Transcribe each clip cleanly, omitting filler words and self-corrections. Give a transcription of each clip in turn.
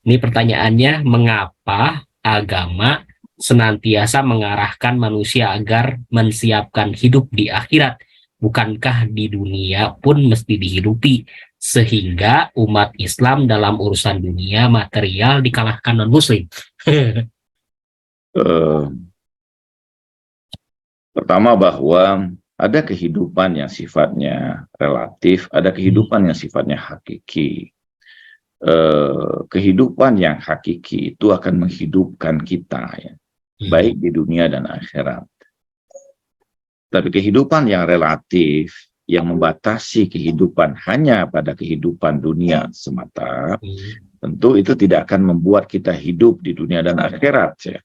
Ini pertanyaannya, mengapa agama senantiasa mengarahkan manusia agar mensiapkan hidup di akhirat? Bukankah di dunia pun mesti dihidupi, sehingga umat Islam dalam urusan dunia material dikalahkan non-Muslim? Eh, Pertama bahwa ada kehidupan yang sifatnya relatif, ada kehidupan yang sifatnya hakiki. Kehidupan yang hakiki itu akan menghidupkan kita, ya, baik di dunia dan akhirat. Tapi kehidupan yang relatif, yang membatasi kehidupan hanya pada kehidupan dunia semata, tentu itu tidak akan membuat kita hidup di dunia dan akhirat, ya.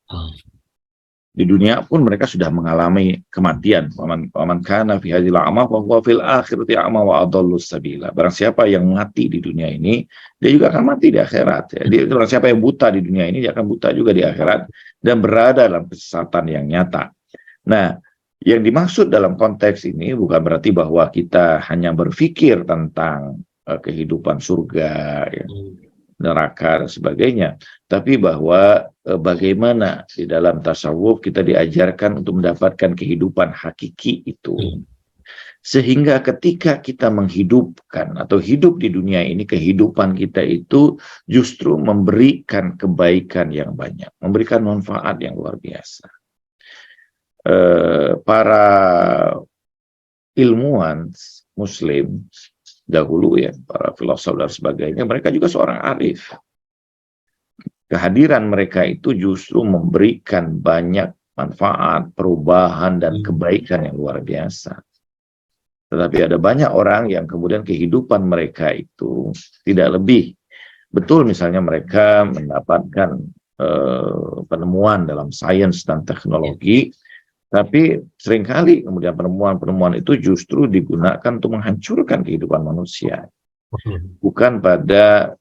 Di dunia pun mereka sudah mengalami kematian. Waman kana fi hadzal a'ma fa huwa fil akhirati a'ma wa adallus sabila. Barang siapa yang mati di dunia ini, dia juga akan mati di akhirat, ya. Barang siapa yang buta di dunia ini, dia akan buta juga di akhirat dan berada dalam kesesatan yang nyata. Nah, yang dimaksud dalam konteks ini bukan berarti bahwa kita hanya berpikir tentang kehidupan surga, ya, neraka dan sebagainya, tapi bahwa bagaimana di dalam tasawuf kita diajarkan untuk mendapatkan kehidupan hakiki itu, sehingga ketika kita menghidupkan atau hidup di dunia ini, kehidupan kita itu justru memberikan kebaikan yang banyak, memberikan manfaat yang luar biasa. Para ilmuwan Muslim dahulu, ya, para filosof dan sebagainya, mereka juga seorang arif. Kehadiran mereka itu justru memberikan banyak manfaat, perubahan, dan kebaikan yang luar biasa. Tetapi ada banyak orang yang kemudian kehidupan mereka itu tidak lebih. Betul, misalnya mereka mendapatkan penemuan dalam sains dan teknologi, tapi seringkali kemudian penemuan-penemuan itu justru digunakan untuk menghancurkan kehidupan manusia. Bukan pada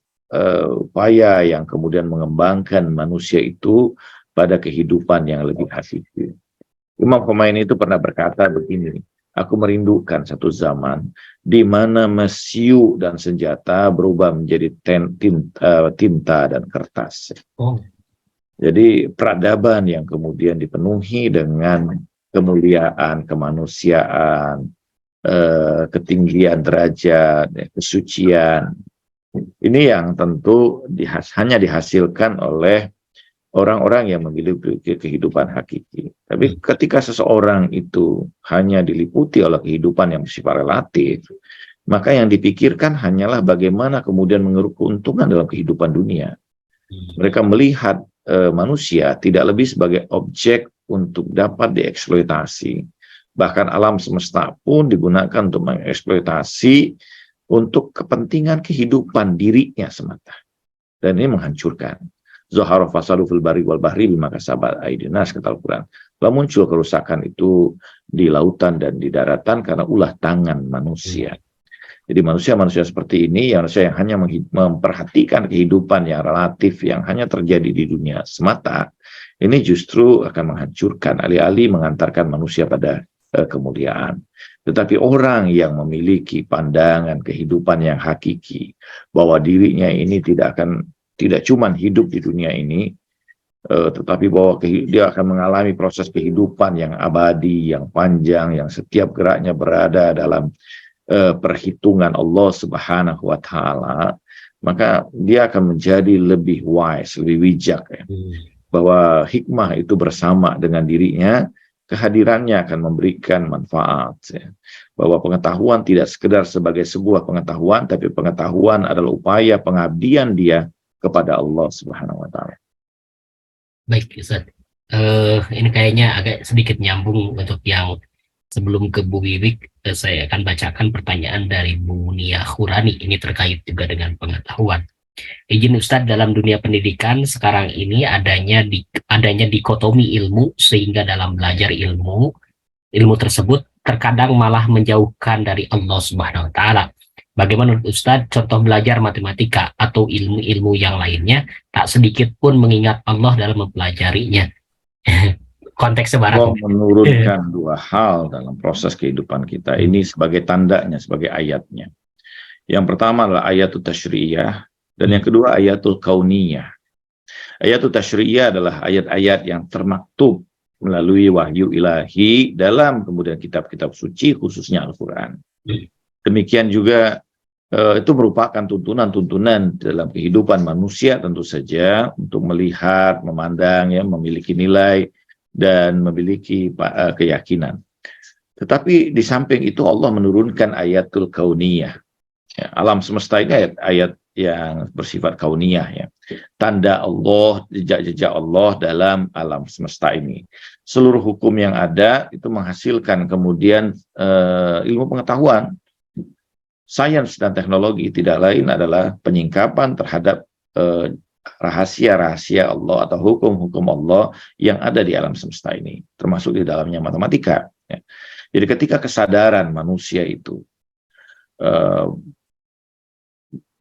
upaya yang kemudian mengembangkan manusia itu pada kehidupan yang lebih hakiki. Imam Khomeini itu pernah berkata begini, aku merindukan satu zaman di mana mesiu dan senjata berubah menjadi tinta dan kertas. Jadi peradaban yang kemudian dipenuhi dengan kemuliaan, kemanusiaan, ketinggian derajat, kesucian. Ini yang tentu hanya dihasilkan oleh orang-orang yang memiliki kehidupan hakiki. Tapi ketika seseorang itu hanya diliputi oleh kehidupan yang bersifat relatif, maka yang dipikirkan hanyalah bagaimana kemudian mengeruk keuntungan dalam kehidupan dunia. Mereka melihat manusia tidak lebih sebagai objek untuk dapat dieksploitasi. Bahkan alam semesta pun digunakan untuk mengeksploitasi untuk kepentingan kehidupan dirinya semata. Dan ini menghancurkan. Zahara fasadu fil barri wal bahri bima kasabat aydin nas, kata Al-Quran. Telah muncul kerusakan itu di lautan dan di daratan karena ulah tangan manusia. Jadi manusia-manusia seperti ini, manusia yang hanya memperhatikan kehidupan yang relatif, yang hanya terjadi di dunia semata, ini justru akan menghancurkan, alih-alih mengantarkan manusia pada kemuliaan. Tetapi orang yang memiliki pandangan kehidupan yang hakiki, bahwa dirinya ini tidak cuma hidup di dunia ini, tetapi bahwa dia akan mengalami proses kehidupan yang abadi, yang panjang, yang setiap geraknya berada dalam perhitungan Allah Subhanahu wa Ta'ala, maka dia akan menjadi lebih wise, lebih bijak, ya. Bahwa hikmah itu bersama dengan dirinya, kehadirannya akan memberikan manfaat, ya. Bahwa pengetahuan tidak sekedar sebagai sebuah pengetahuan, tapi pengetahuan adalah upaya pengabdian dia kepada Allah Subhanahu wa Ta'ala. Baik, Ustaz. Ini kayaknya agak sedikit nyambung untuk yang sebelum ke Bu Wiwik. Saya akan bacakan pertanyaan dari Bu Nia Khurani. Ini terkait juga dengan pengetahuan. Izin Ustadz, dalam dunia pendidikan sekarang ini adanya dikotomi ilmu, sehingga dalam belajar ilmu tersebut terkadang malah menjauhkan dari Allah Subhanahu wa Ta'ala. Bagaimana Ustadz, contoh belajar matematika atau ilmu-ilmu yang lainnya, tak sedikit pun mengingat Allah dalam mempelajarinya. Konteks Allah sebarat. menurunkan dua hal dalam proses kehidupan kita. Ini sebagai tandanya, sebagai ayatnya. Yang pertama adalah ayat tasyri'iyah, Dan yang kedua ayatul kauniyah. Ayatul tasyriyah adalah ayat-ayat yang termaktub melalui wahyu ilahi dalam kemudian kitab-kitab suci khususnya Al-Quran. Demikian juga itu merupakan tuntunan-tuntunan dalam kehidupan manusia tentu saja untuk melihat, memandang, ya, memiliki nilai dan memiliki keyakinan. Tetapi di samping itu Allah menurunkan ayatul kauniyah. Ya, alam semesta ini ayat-ayat yang bersifat kauniyah, ya. Tanda Allah, jejak-jejak Allah dalam alam semesta ini. Seluruh hukum yang ada itu menghasilkan kemudian ilmu pengetahuan. Sains dan teknologi tidak lain adalah penyingkapan terhadap rahasia-rahasia Allah atau hukum-hukum Allah yang ada di alam semesta ini, termasuk di dalamnya matematika. Ya. Jadi ketika kesadaran manusia itu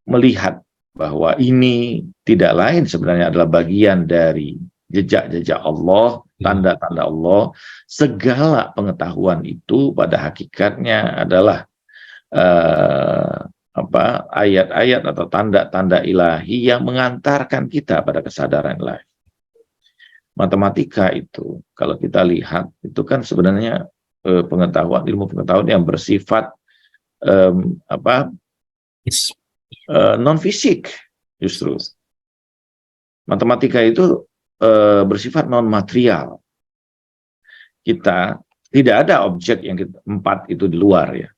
melihat bahwa ini tidak lain sebenarnya adalah bagian dari jejak-jejak Allah, tanda-tanda Allah, segala pengetahuan itu pada hakikatnya adalah ayat-ayat atau tanda-tanda ilahi yang mengantarkan kita pada kesadaran ilahi. Matematika itu kalau kita lihat itu kan sebenarnya ilmu pengetahuan yang bersifat non fisik. Justru matematika itu bersifat non material. Kita tidak ada objek yang empat itu di luar, ya.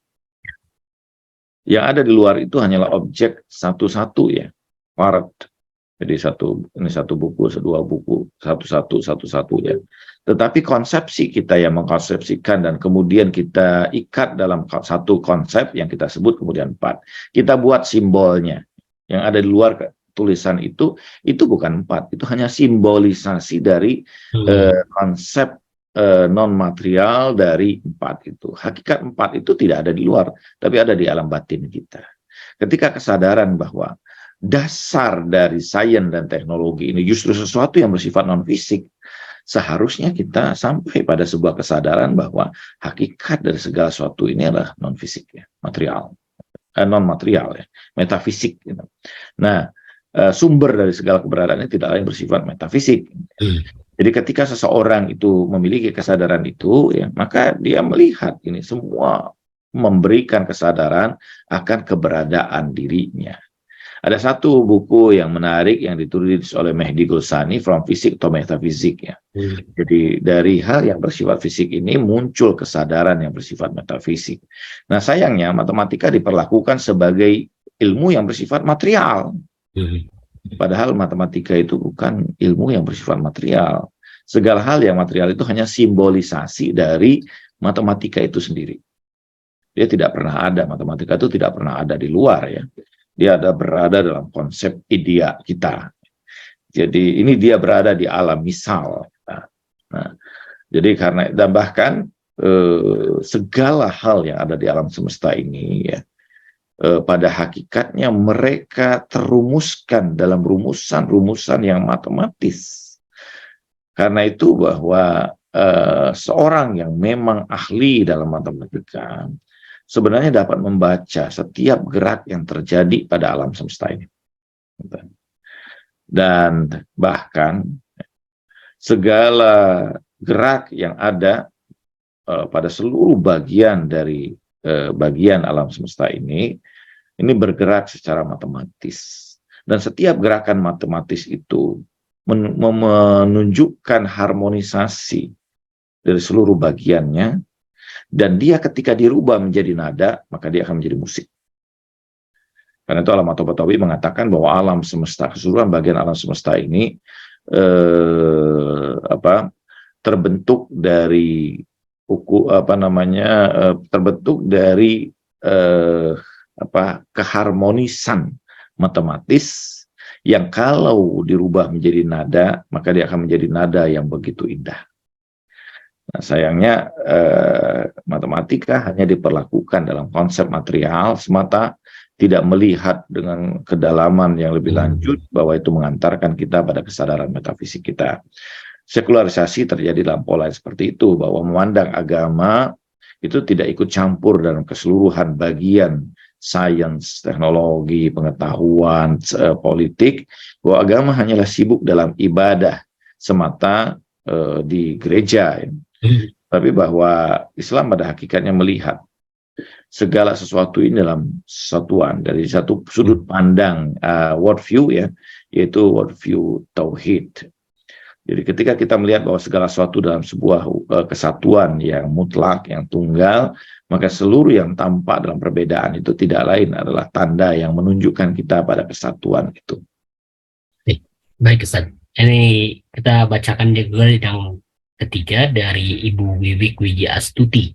Yang ada di luar itu hanyalah objek satu-satu, ya. Part. Jadi ini satu buku, dua buku, satu-satu, ya. Tetapi konsepsi kita yang mengkonsepsikan dan kemudian kita ikat dalam satu konsep yang kita sebut kemudian empat. Kita buat simbolnya. Yang ada di luar tulisan itu bukan empat. Itu hanya simbolisasi dari konsep non material dari empat itu. Hakikat empat itu tidak ada di luar, tapi ada di alam batin kita. Ketika kesadaran bahwa dasar dari sains dan teknologi ini justru sesuatu yang bersifat non fisik, seharusnya kita sampai pada sebuah kesadaran bahwa hakikat dari segala sesuatu ini adalah non fisik, ya, material, non material, ya, metafisik. Gitu. Nah, sumber dari segala keberadaannya tidak lain bersifat metafisik. Jadi ketika seseorang itu memiliki kesadaran itu, ya, maka dia melihat ini semua memberikan kesadaran akan keberadaan dirinya. Ada satu buku yang menarik yang ditulis oleh Mehdi Gulsani, From Physics to Metaphysics, ya. Jadi dari hal yang bersifat fisik ini muncul kesadaran yang bersifat metafisik. Nah, sayangnya matematika diperlakukan sebagai ilmu yang bersifat material. Padahal matematika itu bukan ilmu yang bersifat material. Segala hal yang material itu hanya simbolisasi dari matematika itu sendiri. Dia tidak pernah ada, matematika itu tidak pernah ada di luar, ya. Dia berada dalam konsep idea kita. Jadi ini dia berada di alam misal. Nah, jadi karena dan bahkan segala hal yang ada di alam semesta ini, ya, pada hakikatnya mereka terumuskan dalam rumusan-rumusan yang matematis. Karena itu bahwa seorang yang memang ahli dalam matematika sebenarnya dapat membaca setiap gerak yang terjadi pada alam semesta ini. Dan bahkan segala gerak yang ada pada seluruh bagian dari bagian alam semesta ini bergerak secara matematis. Dan setiap gerakan matematis itu menunjukkan harmonisasi dari seluruh bagiannya, dan dia ketika dirubah menjadi nada, maka dia akan menjadi musik. Karena itu Allama Tabatabai mengatakan bahwa alam semesta, keseluruhan bagian alam semesta ini terbentuk dari keharmonisan matematis yang kalau dirubah menjadi nada, maka dia akan menjadi nada yang begitu indah. Nah, sayangnya matematika hanya diperlakukan dalam konsep material semata, tidak melihat dengan kedalaman yang lebih lanjut bahwa itu mengantarkan kita pada kesadaran metafisik kita. Sekularisasi terjadi dalam pola seperti itu, bahwa memandang agama itu tidak ikut campur dalam keseluruhan bagian sains, teknologi, pengetahuan, politik, bahwa agama hanyalah sibuk dalam ibadah semata di gereja. Tapi bahwa Islam pada hakikatnya melihat segala sesuatu ini dalam satuan dari satu sudut pandang worldview, ya, yaitu worldview tauhid. Jadi ketika kita melihat bahwa segala sesuatu dalam sebuah kesatuan yang mutlak, yang tunggal, maka seluruh yang tampak dalam perbedaan itu tidak lain adalah tanda yang menunjukkan kita pada kesatuan itu. Baik Ustaz, ini kita bacakan juga yang ketiga dari Ibu Wiwik Wijiastuti.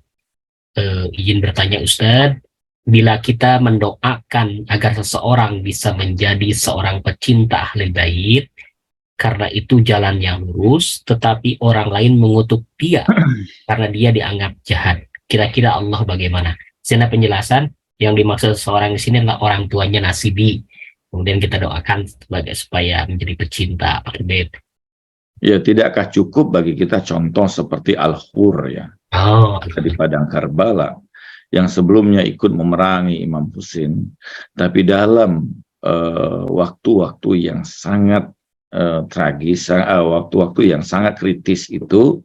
Izin bertanya Ustaz, bila kita mendoakan agar seseorang bisa menjadi seorang pecinta ahli bait, karena itu jalan yang lurus, tetapi orang lain mengutuk dia karena dia dianggap jahat. Kira-kira Allah bagaimana? Sini penjelasan yang dimaksud seseorang di sini adalah orang tuanya Nasibi. Kemudian kita doakan sebagai supaya menjadi pecinta ahli bait. Ya, tidakkah cukup bagi kita contoh seperti Al-Hur, ya, di Padang Karbala, yang sebelumnya ikut memerangi Imam Husain, tapi dalam waktu-waktu yang sangat tragis, waktu-waktu yang sangat kritis itu,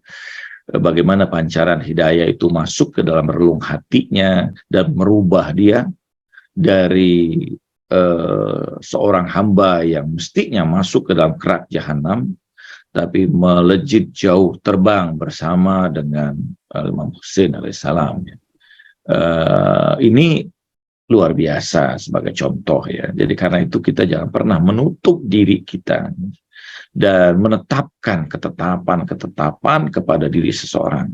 bagaimana pancaran hidayah itu masuk ke dalam relung hatinya dan merubah dia dari seorang hamba yang mestinya masuk ke dalam kerak jahanam, tapi melejit jauh terbang bersama dengan Imam Husain alaihissalam. Ini luar biasa sebagai contoh, ya. Jadi karena itu kita jangan pernah menutup diri kita dan menetapkan ketetapan kepada diri seseorang.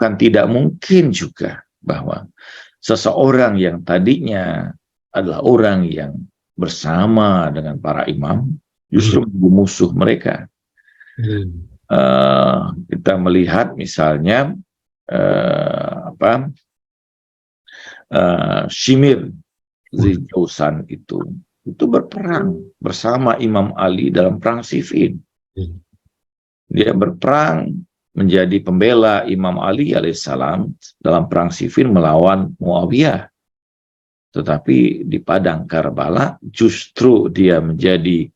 Kan tidak mungkin juga bahwa seseorang yang tadinya adalah orang yang bersama dengan para imam justru musuh mereka. Kita melihat misalnya Shimir Zijausan itu berperang bersama Imam Ali dalam perang Siffin. Dia berperang menjadi pembela Imam Ali alaihissalam dalam perang Siffin melawan Muawiyah. Tetapi di Padang Karbala justru dia menjadi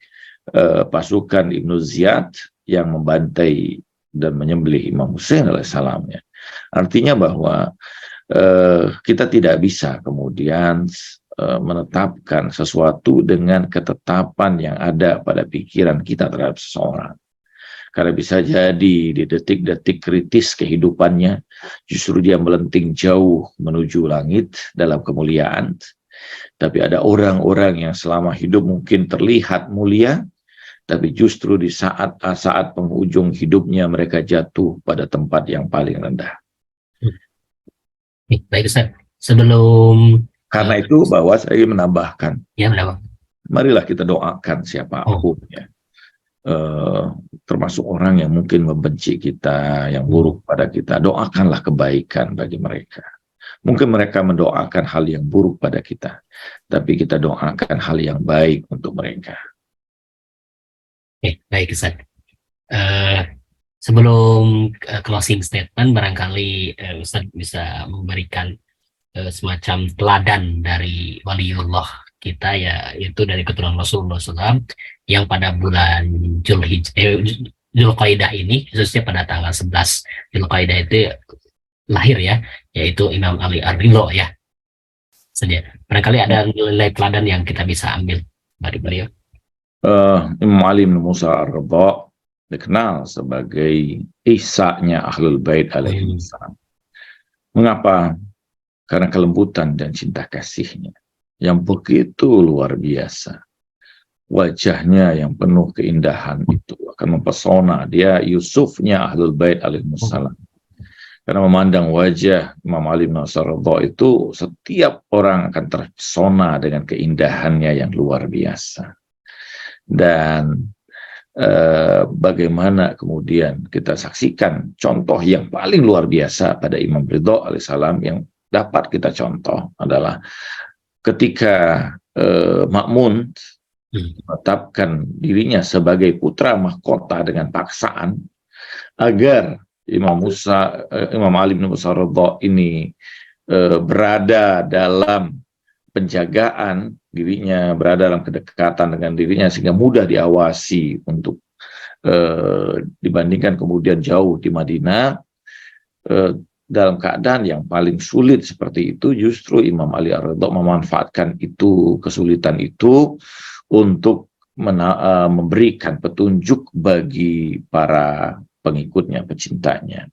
pasukan Ibnu Ziyad yang membantai dan menyembelih Imam Husain alaihissalam. Artinya bahwa kita tidak bisa kemudian menetapkan sesuatu dengan ketetapan yang ada pada pikiran kita terhadap seseorang. Karena bisa jadi di detik-detik kritis kehidupannya justru dia melenting jauh menuju langit dalam kemuliaan. Tapi ada orang-orang yang selama hidup mungkin terlihat mulia, tapi justru di saat penghujung hidupnya mereka jatuh pada tempat yang paling rendah. Baik Ustaz, sebelum karena itu bahwa saya menambahkan, ya, marilah kita doakan siapapun, ya, termasuk orang yang mungkin membenci kita, yang buruk pada kita, doakanlah kebaikan bagi mereka. Mungkin mereka mendoakan hal yang buruk pada kita, tapi kita doakan hal yang baik untuk mereka. Baik Ustaz. Sebelum closing statement, barangkali Ustaz bisa memberikan semacam teladan dari waliullah kita, ya, itu dari keturunan Rasulullah SAW yang pada bulan Zulqaidah ini, khususnya pada tanggal 11 Zulqaidah itu lahir, ya, yaitu Imam Ali Ar-Ridho, ya. Barangkali ada nilai teladan yang kita bisa ambil dari beliau. Imam Ali bin Musa Ar-Ridho dikenal sebagai Isa-nya Ahlul Bait alaihi salam. Mengapa? Karena kelembutan dan cinta kasihnya yang begitu luar biasa. Wajahnya yang penuh keindahan itu akan mempesona. Dia Yusufnya Ahlul Bait alaihi salam. Karena memandang wajah Imam Ali bin Musa Ar-Ridho itu, setiap orang akan terpesona dengan keindahannya yang luar biasa. Dan bagaimana kemudian kita saksikan contoh yang paling luar biasa pada Imam Ridho alaihissalam yang dapat kita contoh adalah ketika Ma'mun menetapkan dirinya sebagai putra mahkota dengan paksaan agar Imam Ali bin Musa Ridho ini berada dalam penjagaan dirinya, berada dalam kedekatan dengan dirinya sehingga mudah diawasi untuk dibandingkan kemudian jauh di Madinah, dalam keadaan yang paling sulit seperti itu, justru Imam Ali Ar-Ridha memanfaatkan itu, kesulitan itu untuk memberikan petunjuk bagi para pengikutnya, pecintanya.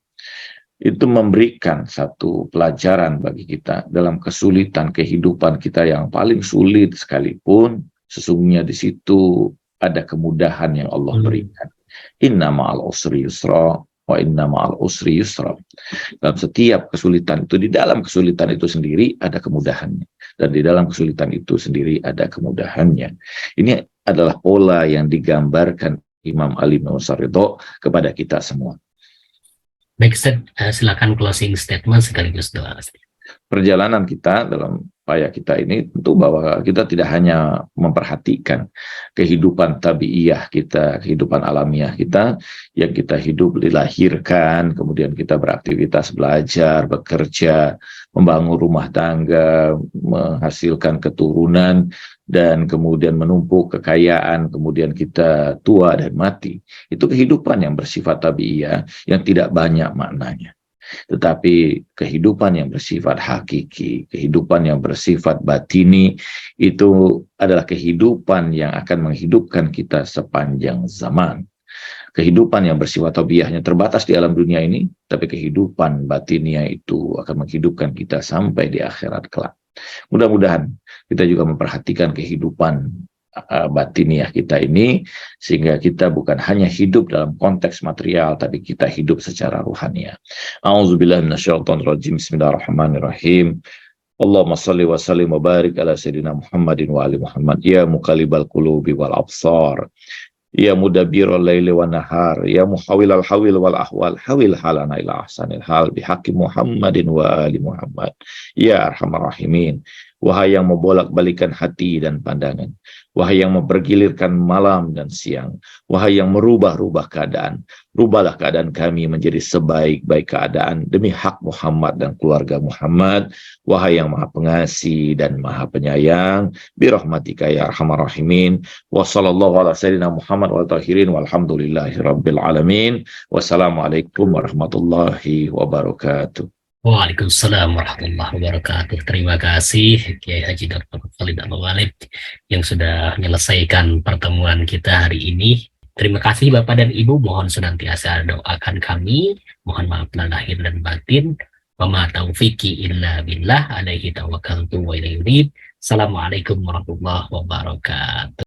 Itu memberikan satu pelajaran bagi kita dalam kesulitan kehidupan kita yang paling sulit sekalipun, sesungguhnya di situ ada kemudahan yang Allah berikan. Inna ma'al usri yusra wa inna ma'al usri yusra. Dalam setiap kesulitan itu, di dalam kesulitan itu sendiri ada kemudahannya, dan di dalam kesulitan itu sendiri ada kemudahannya. Ini adalah pola yang digambarkan Imam Ali bin Ridha kepada kita semua. Baik, Ustaz, silakan closing statement sekaligus doa. Perjalanan kita dalam upaya kita ini tentu bahwa kita tidak hanya memperhatikan kehidupan tabiiyah kita, kehidupan alamiah kita, yang kita hidup dilahirkan, kemudian kita beraktivitas belajar, bekerja, membangun rumah tangga, menghasilkan keturunan, dan kemudian menumpuk kekayaan, kemudian kita tua dan mati. Itu kehidupan yang bersifat tabiiyah yang tidak banyak maknanya. Tetapi kehidupan yang bersifat hakiki, kehidupan yang bersifat batini, itu adalah kehidupan yang akan menghidupkan kita sepanjang zaman. Kehidupan yang bersifat tabiiyahnya terbatas di alam dunia ini, tapi kehidupan batinia itu akan menghidupkan kita sampai di akhirat kelak. Mudah-mudahan kita juga memperhatikan kehidupan batiniah kita ini, sehingga kita bukan hanya hidup dalam konteks material, tapi kita hidup secara ruhaniah. A'udzubillahi minasyaitonirrajim. Bismillahirrahmanirrahim. Allahumma shalli wa sallim wa barik ala sayyidina Muhammadin wa ali Muhammad. Ya muqallibal qulubi wal absar, ya mudabbiral laili wan nahar, ya muhawilal hawil wal ahwal, hawil halana ila ahsanil hal bihaqqi Muhammadin wa ali Muhammad. Ya arhamar rahimin. Wahai yang membolak-balikan hati dan pandangan, wahai yang mempergilirkan malam dan siang, wahai yang merubah-rubah keadaan, rubahlah keadaan kami menjadi sebaik-baik keadaan demi hak Muhammad dan keluarga Muhammad. Wahai yang maha pengasih dan maha penyayang, birahmatika ya arhamar rahimin. Wa sallallahu ala sayyidina Muhammad wal tahirin walhamdulillahi rabbil alamin. Wassalamualaikum warahmatullahi wabarakatuh. Waalaikumsalam warahmatullahi wabarakatuh. Terima kasih Kiai Haji Dr. Khalid Al-Walid yang sudah menyelesaikan pertemuan kita hari ini. Terima kasih Bapak dan Ibu, mohon senantiasa doakan kami, mohon maaf lahir dan batin. Wa ma taufiqi illa billah, alaihi tawakkaltu wa ilaihi unib. Assalamualaikum warahmatullahi wabarakatuh.